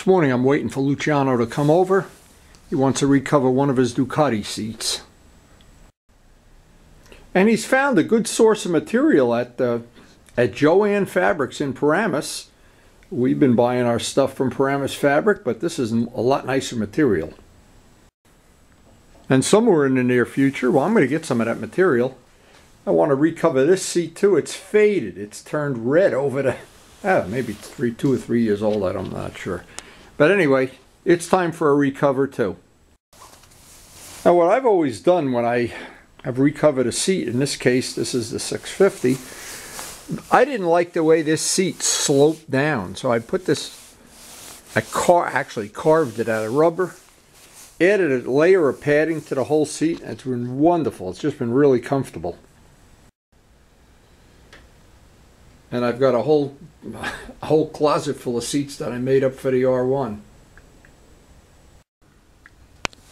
This morning I'm waiting for Luciano to come over. He wants to recover one of his Ducati seats. And he's found a good source of material at Jo-Ann Fabrics in Paramus. We've been buying our stuff from Paramus Fabric, but this is a lot nicer material. And somewhere in the near future, well, I'm going to get some of that material. I want to recover this seat too. It's faded. It's turned red over the, maybe 2 or 3 years old. I'm not sure. But anyway, it's time for a recover too. Now what I've always done when I have recovered a seat, in this case, this is the 650, I didn't like the way this seat sloped down. So I put this, actually carved it out of rubber, added a layer of padding to the whole seat, and it's been wonderful. It's just been really comfortable. And I've got a whole closet full of seats that I made up for the R1.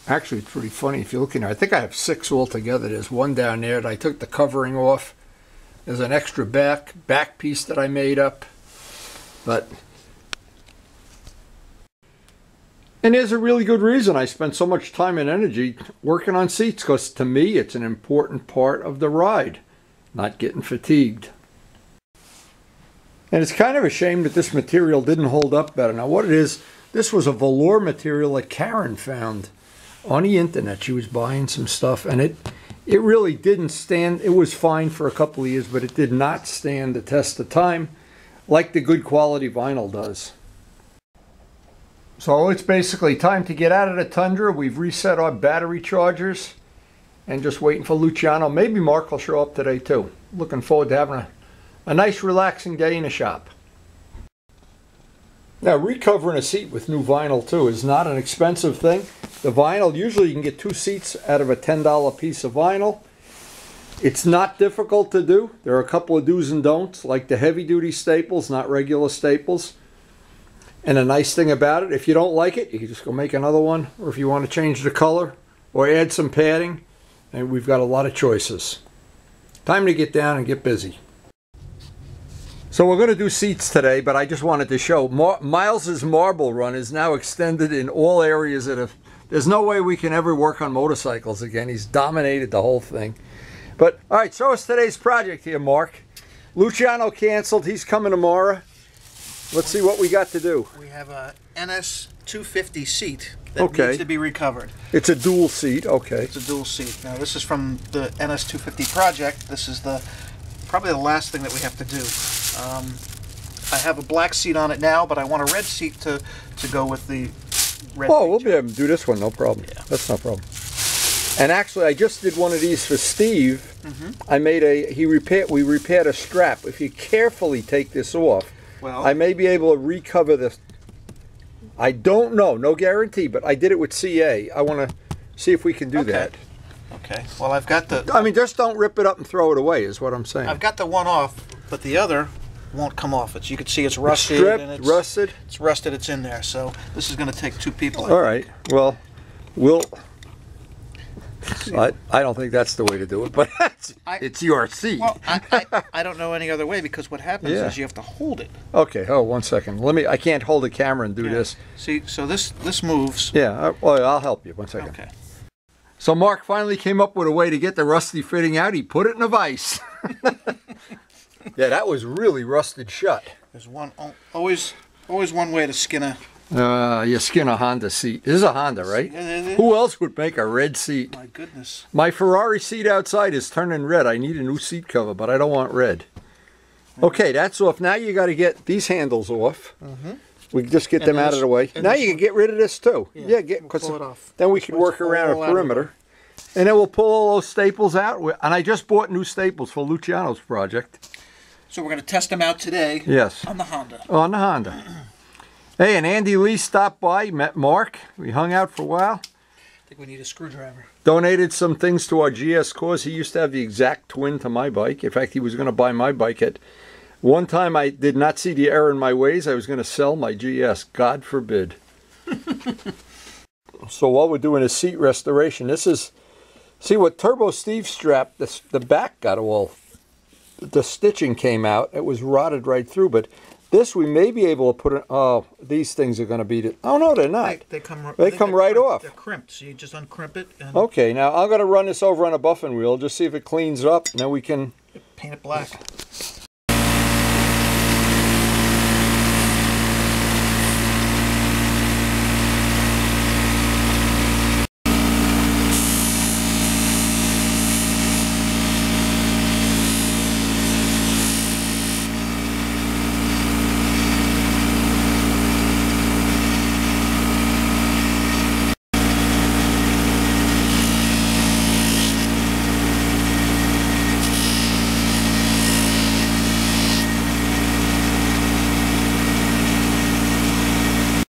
Actually, it's pretty funny if you're looking at it. I think I have 6 altogether. There's one down there that I took the covering off. There's an extra back piece that I made up. And there's a really good reason I spent so much time and energy working on seats, because to me it's an important part of the ride, not getting fatigued. And it's kind of a shame that this material didn't hold up better. Now what it is, this was a velour material that Karen found on the internet. She was buying some stuff, and it really didn't stand. It was fine for a couple of years, but it did not stand the test of time like the good quality vinyl does. So it's basically time to get out of the Tundra. We've reset our battery chargers and just waiting for Luciano. Maybe Mark will show up today too. Looking forward to having a nice relaxing day in the shop. Now recovering a seat with new vinyl too is not an expensive thing. The vinyl, usually you can get 2 seats out of a $10 piece of vinyl. It's not difficult to do. There are a couple of do's and don'ts, like the heavy duty staples, not regular staples. And the nice thing about it, if you don't like it, you can just go make another one. Or if you want to change the color or add some padding, and we've got a lot of choices. Time to get down and get busy. So we're going to do seats today, but I just wanted to show Miles's marble run is now extended in all areas that have. There's no way we can ever work on motorcycles again. He's dominated the whole thing. But all right, show us today's project here, Mark. Luciano canceled. He's coming tomorrow. Let's see what we got to do. We have a NS250 seat that needs to be recovered. It's a dual seat. Okay. It's a dual seat. Now this is from the NS250 project. This is probably the last thing that we have to do. I have a black seat on it now, but I want a red seat to go with the red. Oh, we'll be able to do this one, no problem. Yeah. That's no problem. And actually, I just did one of these for Steve. I made we repaired a strap. If you carefully take this off, well, I may be able to recover this. I don't know, no guarantee, but I did it with CA. I want to see if we can do that. Okay. Well, I've got the. I mean, just don't rip it up and throw it away, is what I'm saying. I've got the one off, but the other won't come off. You can see it's rusted. It's stripped, and it's rusted. It's rusted. It's in there. So this is going to take 2 people. All right. Well, I don't think that's the way to do it, but it's your seat. Well, I don't know any other way, because what happens is you have to hold it. Okay. Oh, 1 second. I can't hold the camera and do this. See, so this moves. Yeah. Well, I'll help you. 1 second. Okay. So Mark finally came up with a way to get the rusty fitting out. He put it in a vise. Yeah, that was really rusted shut. There's always one way to skin a. You skin a Honda seat. This is a Honda, right? Who else would make a red seat? My goodness. My Ferrari seat outside is turning red. I need a new seat cover, but I don't want red. Okay, that's off. Now you got to get these handles off. We just get them out of the way. Now you can get rid of this too. Yeah, pull it off. Then we can work around a perimeter. And then we'll pull all those staples out. And I just bought new staples for Luciano's project. So we're going to test them out today. Yes. On the Honda. On the Honda. Hey, and Andy Lee stopped by, met Mark. We hung out for a while. I think we need a screwdriver. Donated some things to our GS cause. He used to have the exact twin to my bike. In fact, he was going to buy my bike at one time. I did not see the error in my ways. I was going to sell my GS. God forbid. So while we're doing a seat restoration, this is, see what Turbo Steve strap, the back got all, the stitching came out. It was rotted right through, but This we may be able to put in. Oh, these things are going to beat it. Oh no, they're not. They come right off. They're crimped, so you just uncrimp it. And okay, now I'm going to run this over on a buffing wheel, just see if it cleans up, and then we can paint it black.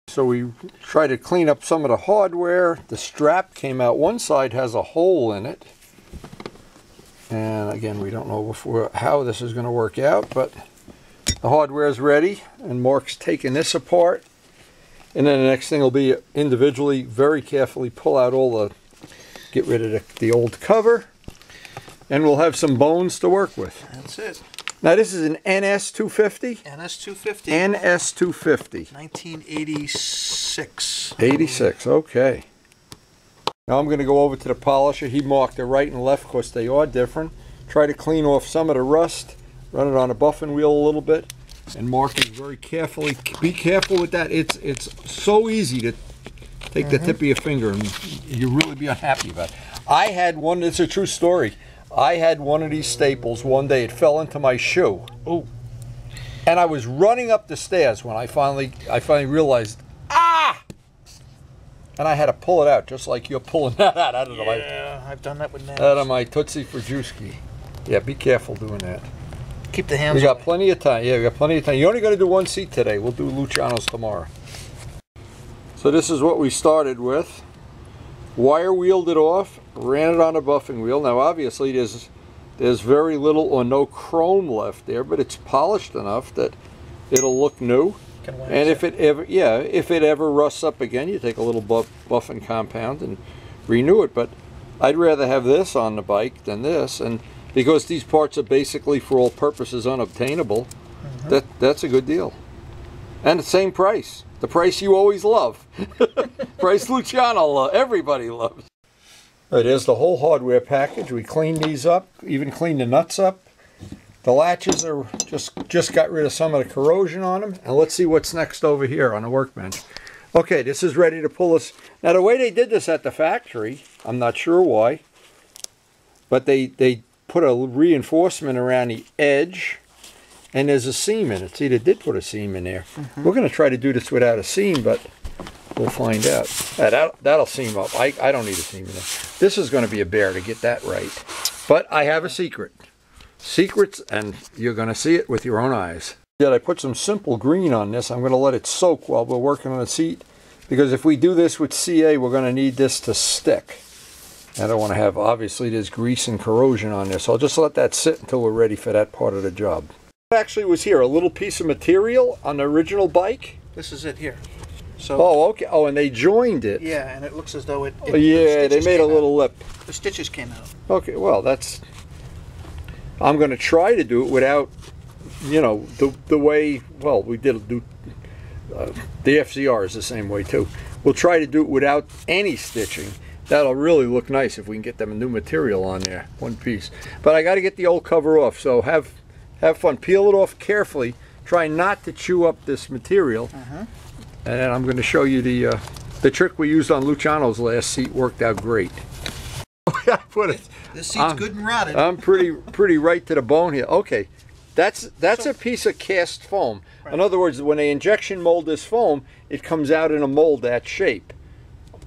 So we try to clean up some of the hardware. The strap came out. One side has a hole in it. And again, we don't know how this is going to work out, but the hardware is ready. And Mark's taking this apart. And then the next thing will be individually, very carefully pull out all the, get rid of the old cover. And we'll have some bones to work with. That's it. Now this is an NS250? NS250. NS250. 1986. 86, okay. Now I'm going to go over to the polisher. He marked the right and left because they are different. Try to clean off some of the rust. Run it on a buffing wheel a little bit. And mark it very carefully. Be careful with that. It's so easy to take the tip of your finger and you'll really be unhappy about it. I had one, it's a true story. I had one of these staples one day. It fell into my shoe. Oh. And I was running up the stairs when I finally realized, ah! And I had to pull it out, just like you're pulling that out. I don't know. Yeah, I've done that with nails. Out of my Tootsie Frujuski. Yeah, be careful doing that. Keep the hands We got away. plenty of time. Yeah, we got plenty of time. You're only going to do one seat today. We'll do Luciano's tomorrow. So this is what we started with. Wire wheeled it off, ran it on a buffing wheel. Now obviously there's very little or no chrome left there, but it's polished enough that it'll look new. And if it ever rusts up again, you take a little buffing compound and renew it. But I'd rather have this on the bike than this, and because these parts are basically for all purposes unobtainable, that's a good deal. And the same price. The price you always love. Price Luciano everybody loves. All right, there's the whole hardware package. We cleaned these up, even cleaned the nuts up. The latches are just got rid of some of the corrosion on them. And let's see what's next over here on the workbench. Okay, this is ready to pull us. Now the way they did this at the factory, I'm not sure why, but they put a reinforcement around the edge. And there's a seam in it. See, they did put a seam in there. We're going to try to do this without a seam, but we'll find out. That'll seam up. I don't need a seam in there. This is going to be a bear to get that right. But I have a secret. Secrets, and you're going to see it with your own eyes. Yeah, I put some simple green on this. I'm going to let it soak while we're working on the seat. Because if we do this with CA, we're going to need this to stick. I don't want to have, obviously, there's grease and corrosion on this. So I'll just let that sit until we're ready for that part of the job. Actually was here a little piece of material on the original bike. This is it here. So. Oh, okay. Oh, and they joined it. Yeah, and it looks as though yeah, they made a little lip. The stitches came out. Okay, well, that's. I'm going to try to do it without, you know, the way. Well, we did do. The FCR is the same way too. We'll try to do it without any stitching. That'll really look nice if we can get them a new material on there, one piece. But I got to get the old cover off. So have fun. Peel it off carefully. Try not to chew up this material. And then I'm going to show you the trick we used on Luciano's last seat. Worked out great. I put it. This seat's good and rotted. I'm pretty right to the bone here. Okay, that's a piece of cast foam. Right. In other words, when they injection mold this foam, it comes out in a mold that shape.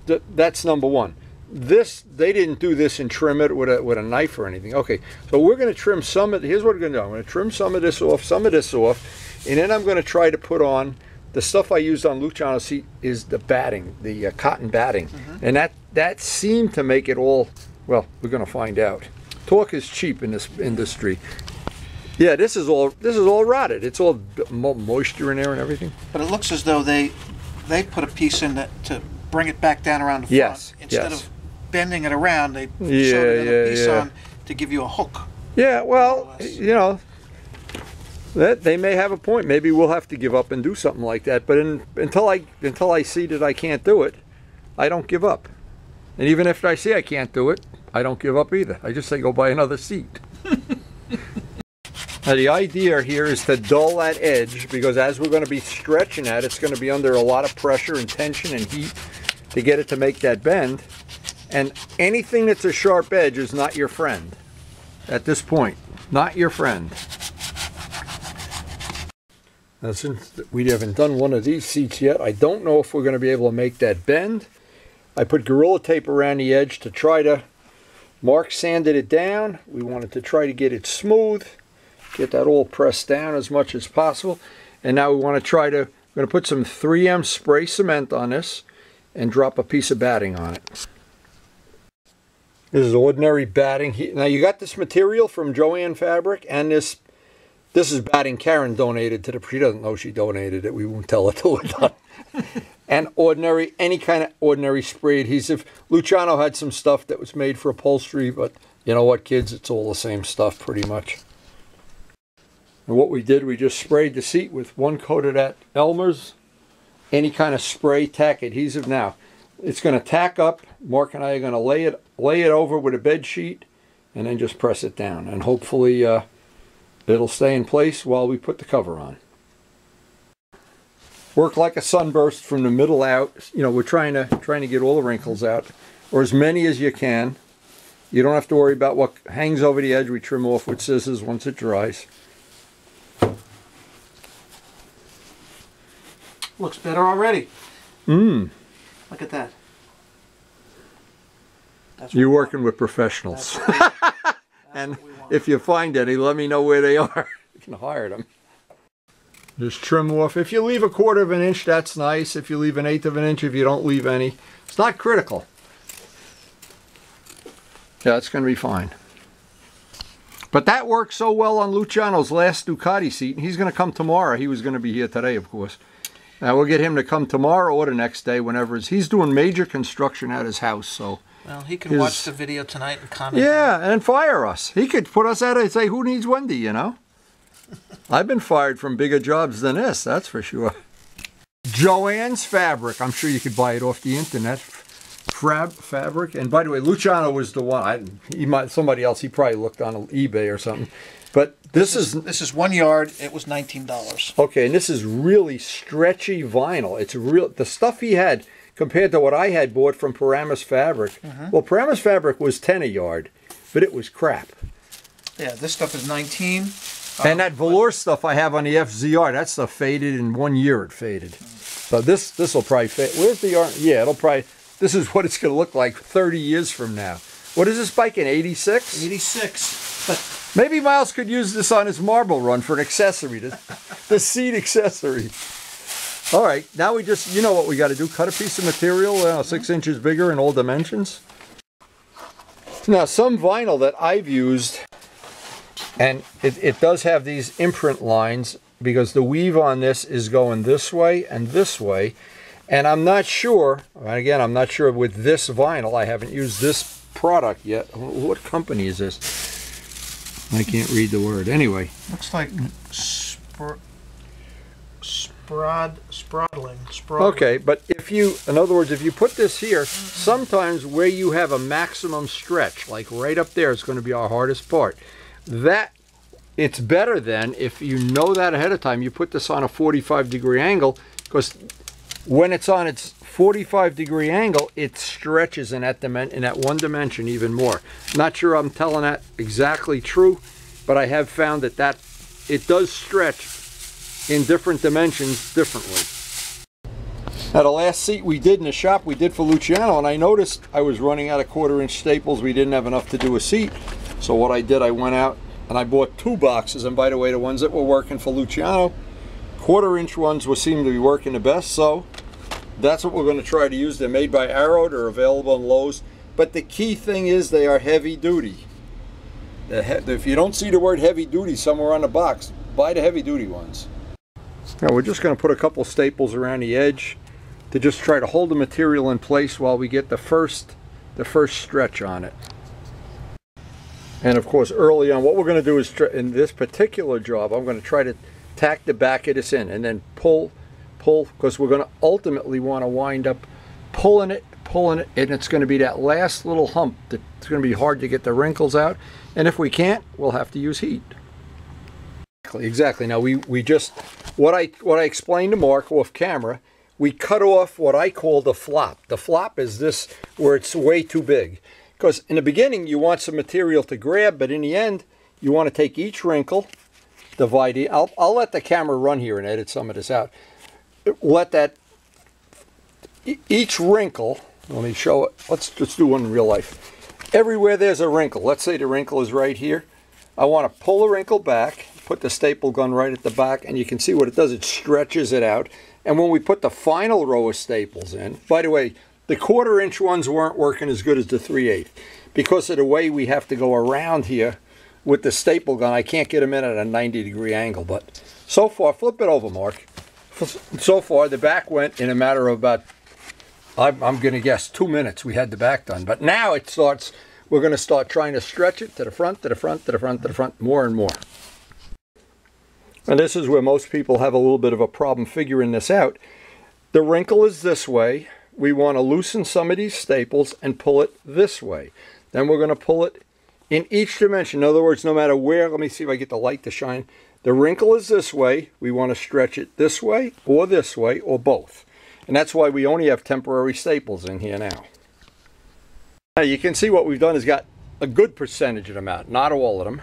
That's number one. This, they didn't do this and trim it with a knife or anything. Okay, so we're going to trim some of, here's what we're going to do. I'm going to trim some of this off, and then I'm going to try to put on, the stuff I used on Luciano's seat is the batting, the cotton batting. And that seemed to make it all, well, we're going to find out. Torque is cheap in this industry. Yeah, this is all rotted. It's all moisture in there and everything. But it looks as though they put a piece in that to bring it back down around the front. Yes, Instead of bending it around, they sewed another piece on to give you a hook. Yeah, well, you know, That they may have a point. Maybe we'll have to give up and do something like that. But until I see that I can't do it, I don't give up. And even if I see I can't do it, I don't give up either. I just say go buy another seat. Now the idea here is to dull that edge, because as we're going to be stretching that, it's going to be under a lot of pressure and tension and heat to get it to make that bend. And anything that's a sharp edge is not your friend at this point. Not your friend. Now, since we haven't done one of these seats yet, I don't know if we're going to be able to make that bend. I put Gorilla Tape around the edge to try to Mark sanded it down. We wanted to try to get it smooth, get that all pressed down as much as possible. And now we want to we're going to put some 3M spray cement on this and drop a piece of batting on it. This is ordinary batting. Now you got this material from Joann Fabric, and this is batting Karen donated to she doesn't know she donated it. We won't tell her till we're done. And any kind of ordinary spray adhesive. Luciano had some stuff that was made for upholstery, but you know what, kids, it's all the same stuff pretty much. And what we did, we just sprayed the seat with one coat of that Elmer's, any kind of spray tack adhesive. Now, it's going to tack up. Mark and I are going to lay it over with a bed sheet and then just press it down. And hopefully it'll stay in place while we put the cover on. Work like a sunburst from the middle out. You know, we're trying to get all the wrinkles out, or as many as you can. You don't have to worry about what hangs over the edge. We trim off with scissors once it dries. Looks better already. Look at that. You're working with professionals. And if you find any, let me know where they are. You can hire them. Just trim off. If you leave 1/4 of an inch, that's nice. If you leave 1/8 of an inch, if you don't leave any, it's not critical. Yeah, it's going to be fine. But that worked so well on Luciano's last Ducati seat, and he's going to come tomorrow. He was going to be here today, of course. Now we'll get him to come tomorrow or the next day, whenever he's doing major construction at his house. So well, he can watch the video tonight and comment. Yeah, and then fire us. He could put us out and say, "Who needs Wendy?" You know. I've been fired from bigger jobs than this, that's for sure. Joann's Fabric. I'm sure you could buy it off the internet. Fabric. And by the way, Luciano was the one. Somebody else. He probably looked on eBay or something. But this is 1 yard. It was $19. Okay, and this is really stretchy vinyl. It's the stuff he had compared to what I had bought from Paramus Fabric. Well, Paramus Fabric was 10 a yard, but it was crap. Yeah, this stuff is 19. And that velour stuff I have on the FZR, that stuff faded in 1 year. It faded. So this will probably fade. Where's the yarn? Yeah, it'll probably. This is what it's going to look like 30 years from now. What is this bike in 86? 86. But maybe Miles could use this on his marble run for an accessory, the seat accessory. All right, now we just, you know what we got to do? Cut a piece of material 6 inches bigger in all dimensions. Now, some vinyl that I've used. And it does have these imprint lines because the weave on this is going this way and this way. And I'm not sure, again, I'm not sure with this vinyl. I haven't used this product yet. What company is this? I can't read the word. Anyway. Looks like Sprodling. Okay, but in other words, if you put this here, sometimes where you have a maximum stretch, like right up there, is going to be our hardest part. It's better then, if you know that ahead of time, you put this on a 45-degree angle, because when it's on its 45-degree angle, it stretches in that one dimension even more. Not sure I'm telling that exactly true, but I have found that it does stretch in different dimensions differently. Now the last seat we did in the shop, we did for Luciano, and I noticed I was running out of 1/4 inch staples. We didn't have enough to do a seat. So what I did, I went out and I bought 2 boxes. And by the way, the ones that were working for Luciano, 1/4 inch ones seem to be working the best. So that's what we're going to try to use. They're made by Arrow. They're available in Lowe's. But the key thing is they are heavy duty. If you don't see the word heavy duty somewhere on the box, buy the heavy duty ones. Now we're just going to put a couple staples around the edge to just try to hold the material in place while we get the first stretch on it. And of course, early on, what we're going to do is, in this particular job, I'm going to try to tack the back of this in and then pull, because we're going to ultimately want to wind up pulling it, and it's going to be that last little hump that's going to be hard to get the wrinkles out. And if we can't, we'll have to use heat. Exactly. Now we just, what I explained to Mark off camera, we cut off what I call the flop. The flop is this, where it's way too big. Because in the beginning, you want some material to grab, but in the end, you want to take each wrinkle, divide it. I'll let the camera run here and edit some of this out. Let that, each wrinkle, let me show it. Let's just do one in real life. Everywhere there's a wrinkle, let's say the wrinkle is right here. I want to pull the wrinkle back, put the staple gun right at the back, and you can see what it does. It stretches it out. And when we put the final row of staples in, by the way, the 1/4-inch ones weren't working as good as the 3/8 because of the way we have to go around here with the staple gun. I can't get them in at a 90-degree angle, but so far, flip it over, Mark. So far, the back went in a matter of about, I'm going to guess, 2 minutes we had the back done. But now it starts, we're going to start trying to stretch it to the front, to the front, to the front, to the front, more and more. And this is where most people have a little bit of a problem figuring this out. The wrinkle is this way. We want to loosen some of these staples and pull it this way. Then we're going to pull it in each dimension. In other words, no matter where, let me see if I get the light to shine. The wrinkle is this way. We want to stretch it this way, or both. And that's why we only have temporary staples in here now. Now you can see what we've done is got a good percentage of them out. Not all of them.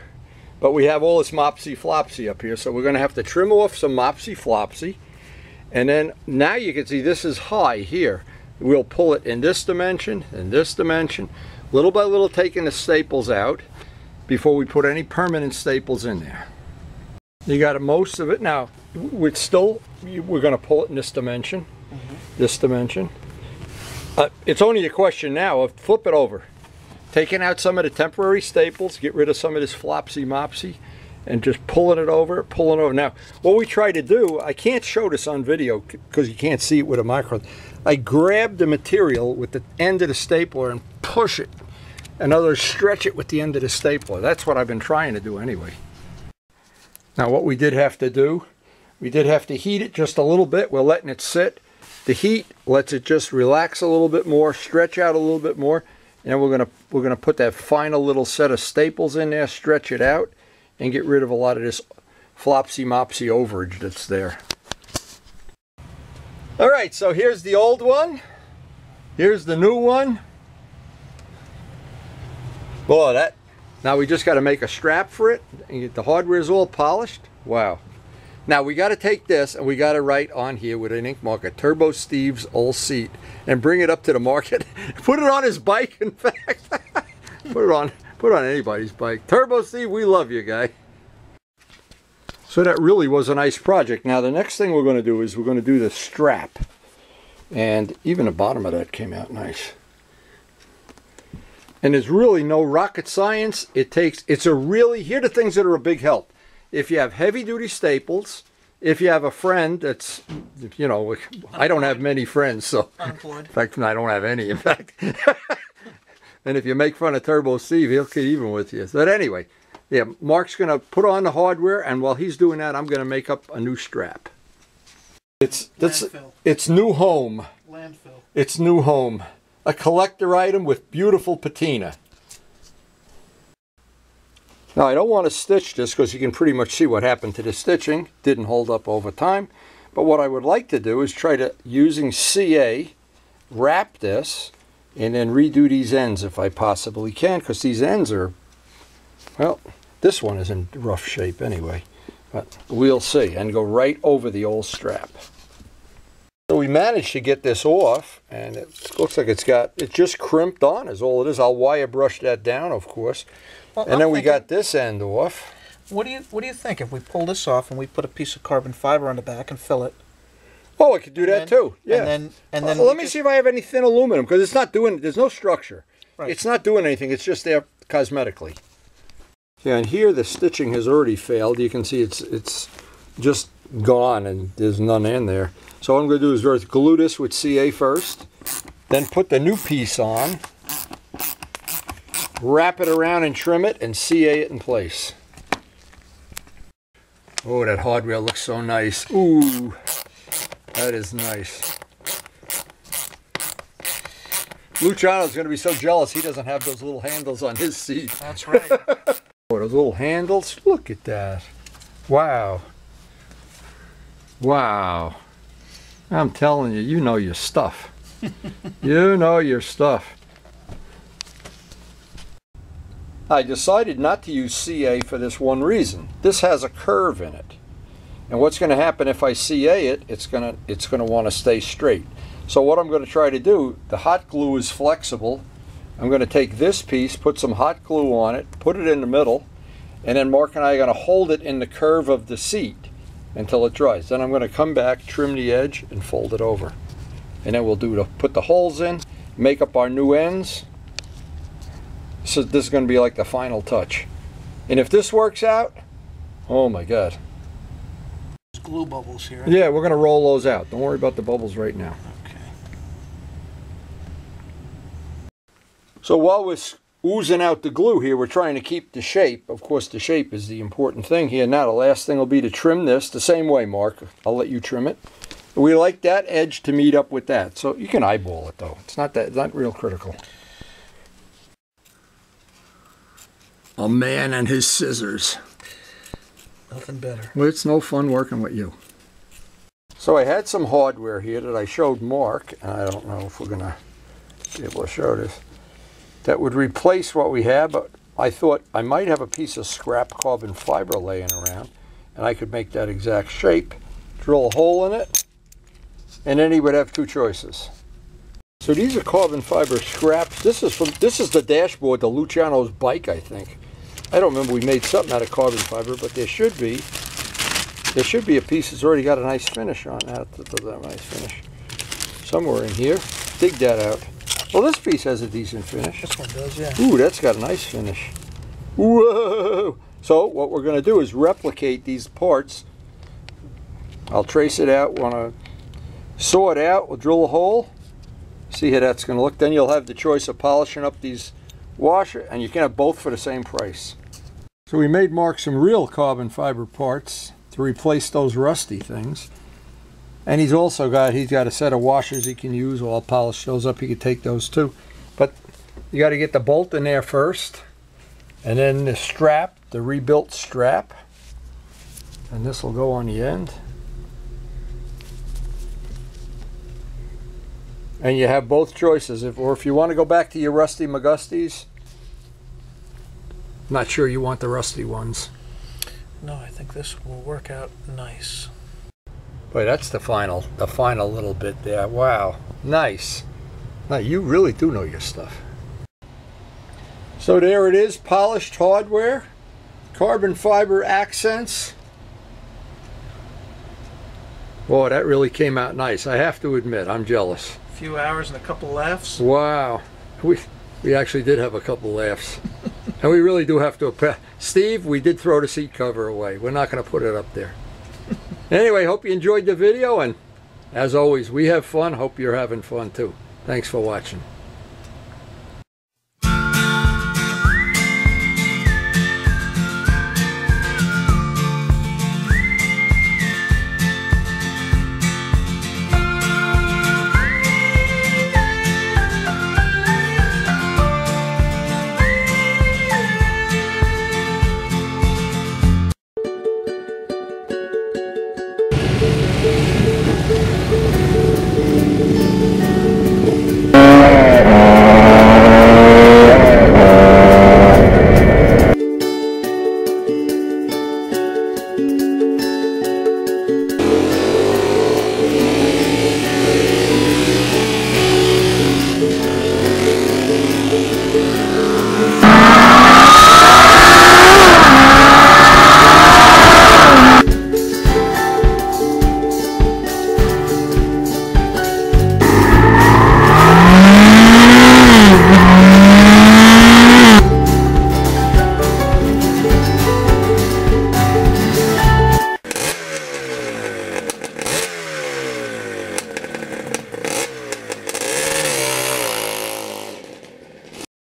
But we have all this mopsy-flopsy up here, so we're going to have to trim off some mopsy-flopsy. And then now you can see this is high here. We'll pull it in this dimension, little by little, taking the staples out before we put any permanent staples in there. You got most of it. Now, we're going to pull it in this dimension, this dimension. It's only a question now of flip it over. Taking out some of the temporary staples, get rid of some of this flopsy-mopsy, and just pulling it over. Now, what we try to do, I can't show this on video because you can't see it with a microphone. I grab the material with the end of the stapler and push it. In other words, stretch it with the end of the stapler. That's what I've been trying to do anyway. Now, what we did have to do, we did have to heat it just a little bit. We're letting it sit. The heat lets it just relax a little bit more, stretch out a little bit more. And we're gonna put that final little set of staples in there, stretch it out, and get rid of a lot of this flopsy-mopsy overage that's there. All right, so here's the old one. Here's the new one. Boy, now we just got to make a strap for it, and get the hardware's all polished. Wow. Now we got to take this and we got to write on here with an ink marker, Turbo Steve's old seat, and bring it up to the market. Put it on his bike, in fact. put it on anybody's bike. Turbo Steve, we love you, guy. So that really was a nice project. Now the next thing we're going to do is we're going to do the strap, and even the bottom of that came out nice. And there's really no rocket science. Here are the things that are a big help. If you have heavy-duty staples, if you have a friend that's, you know, I don't have many friends, so unemployed. In fact, I don't have any, in fact. And if you make fun of Turbo Steve, he'll get even with you. But anyway, yeah, Mark's going to put on the hardware, and while he's doing that, I'm going to make up a new strap. It's new home. Landfill. It's new home. A collector item with beautiful patina. Now, I don't want to stitch this because you can pretty much see what happened to the stitching. Didn't hold up over time. But what I would like to do is try to, using CA, wrap this and then redo these ends if I possibly can, because these ends are, well, this one is in rough shape anyway. But we'll see, and go right over the old strap. So we managed to get this off, and it looks like it just crimped on is all it is. I'll wire brush that down, of course. Well, and then we got this end off. What do you think if we pull this off and we put a piece of carbon fiber on the back and fill it? Oh, I could do that too. Yeah. And then let me see if I have any thin aluminum, because it's not doing. There's no structure. Right. It's not doing anything. It's just there cosmetically. Yeah, and here the stitching has already failed. You can see it's just gone, and there's none in there. So what I'm going to do is first glue this with CA first, then put the new piece on. wrap it around and trim it and CA it in place. Oh, that hardware looks so nice. Ooh, that is nice. Luciano's going to be so jealous he doesn't have those little handles on his seat. That's right. Oh, those little handles, look at that. Wow. Wow. I'm telling you, you know your stuff. You know your stuff. I decided not to use CA for this one reason. This has a curve in it. And what's going to happen if I CA it, it's going to want to stay straight. So what I'm going to try to do, the hot glue is flexible. I'm going to take this piece, put some hot glue on it, put it in the middle, and then Mark and I are going to hold it in the curve of the seat until it dries. Then I'm going to come back, trim the edge, and fold it over. And then we'll put the holes in, make up our new ends. So this is going to be like the final touch. And if this works out, oh my God. There's glue bubbles here. Yeah, we're going to roll those out. Don't worry about the bubbles right now. So while we're oozing out the glue here, we're trying to keep the shape. Of course, the shape is the important thing here. Now the last thing will be to trim this the same way, Mark. I'll let you trim it. We like that edge to meet up with that. So you can eyeball it though. It's not real critical. A man and his scissors. Nothing better. Well, it's no fun working with you. So I had some hardware here that I showed Mark, and I don't know if we're going to be able to show this, that would replace what we have, but I thought I might have a piece of scrap carbon fiber laying around, and I could make that exact shape, drill a hole in it, and then he would have two choices. So these are carbon fiber scraps. This is the dashboard, the Luciano's bike, I think. I don't remember, we made something out of carbon fiber, but there should be a piece that's already got a nice finish on that. That nice finish somewhere in here. Dig that out. Well, this piece has a decent finish. This one does, yeah. Ooh, that's got a nice finish. Whoa! So what we're going to do is replicate these parts. I'll trace it out. Want to saw it out. We'll drill a hole. See how that's going to look. Then you'll have the choice of polishing up these washers, and you can have both for the same price. So we made Mark some real carbon fiber parts to replace those rusty things. And he's got a set of washers he can use. Well, I'll polish those up. He could take those too. But you got to get the bolt in there first. And then the strap, the rebuilt strap. And this will go on the end. And you have both choices. Or if you want to go back to your rusty McGusties, not sure you want the rusty ones. No, I think this will work out nice. Boy, that's the final little bit there. Wow, nice. Now you really do know your stuff. So there it is, polished hardware, carbon fiber accents. Boy, that really came out nice. I have to admit, I'm jealous. A few hours and a couple laughs. Wow, we actually did have a couple laughs. And we really do have to. Steve, we did throw the seat cover away. We're not going to put it up there. Anyway, hope you enjoyed the video, and as always, we have fun. Hope you're having fun too. Thanks for watching.